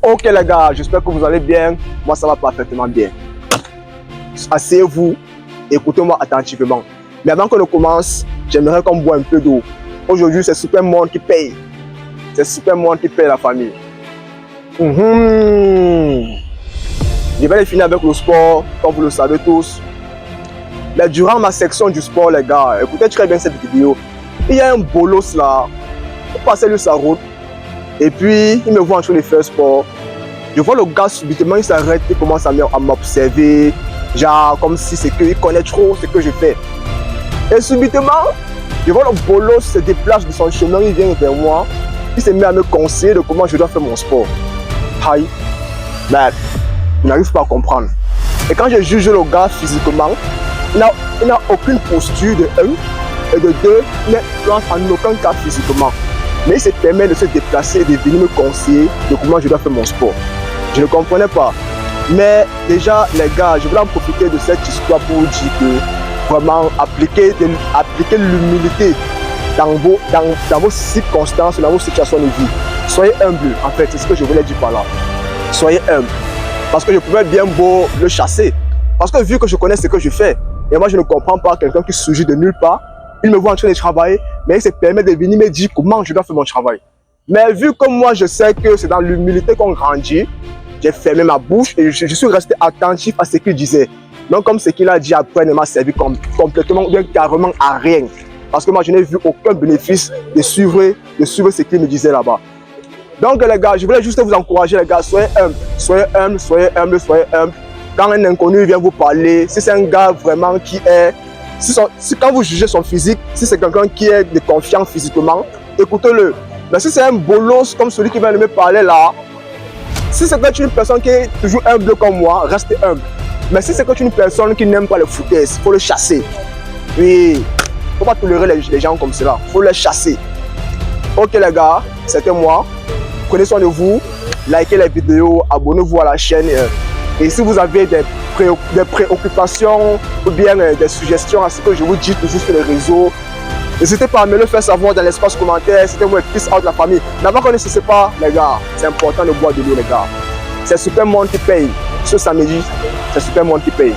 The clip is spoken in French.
Ok les gars, j'espère que vous allez bien. Moi ça va parfaitement bien. Asseyez-vous, écoutez-moi attentivement. Mais avant qu'on ne commence, j'aimerais qu'on boive un peu d'eau. Aujourd'hui c'est Super Monde qui paye. C'est Super Monde qui paye la famille. Je vais les finir avec le sport, comme vous le savez tous. Mais durant ma section du sport les gars, écoutez très bien cette vidéo. Il y a un bolos là, il passait lui sa route. Et puis il me voit en train de faire sport. Je vois le gars subitement, il s'arrête, il commence à m'observer. Genre comme si c'est qu'il connaît trop ce que je fais. Et subitement, je vois le bolos se déplace de son chemin, il vient vers moi. Il se met à me conseiller de comment je dois faire mon sport. Aïe, mais je n'arrive pas à comprendre. Et quand je juge le gars physiquement, il n'a aucune posture de 1 et de 2, il n'influence en aucun cas physiquement. Mais il se permet de se déplacer et de venir me conseiller de comment je dois faire mon sport. Je ne comprenais pas. Mais déjà, les gars, je voulais en profiter de cette histoire pour vous dire que vraiment appliquer l'humilité dans vos circonstances, dans vos situations de vie. Soyez humble, en fait, c'est ce que je voulais dire par là. Soyez humble. Parce que je pouvais bien beau le chasser. Parce que vu que je connais ce que je fais, et moi je ne comprends pas quelqu'un qui surgit de nulle part, il me voit en train de travailler, mais il se permet de venir me dire comment je dois faire mon travail. Mais vu que moi je sais que c'est dans l'humilité qu'on grandit, j'ai fermé ma bouche et je suis resté attentif à ce qu'il disait. Donc comme ce qu'il a dit après ne m'a servi complètement ou bien carrément à rien. Parce que moi je n'ai vu aucun bénéfice de suivre ce qu'il me disait là-bas. Donc les gars, je voulais juste vous encourager les gars, soyez humbles, soyez humbles, soyez humbles, soyez humbles. Quand un inconnu vient vous parler, si c'est un gars vraiment qui est... quand vous jugez son physique, si c'est quelqu'un qui est de confiance physiquement, écoutez-le. Mais si c'est un bolos comme celui qui vient de me parler là, si c'est une personne qui est toujours humble comme moi, restez humble. Mais si c'est une personne qui n'aime pas le foutaise, il faut le chasser. Oui, il ne faut pas tolérer les gens comme cela, il faut les chasser. Ok les gars, c'était moi. Prenez soin de vous, likez les vidéos, abonnez-vous à la chaîne. Et si vous avez des préoccupations ou bien des suggestions à ce que je vous dis toujours sur les réseaux, n'hésitez pas à me le faire savoir dans l'espace commentaire. C'était moi, peace out la famille. D'abord qu'on ne se sépare, les gars, c'est important de boire de l'eau, les gars. C'est Super Monde qui paye. Ce samedi, c'est Super Monde qui paye.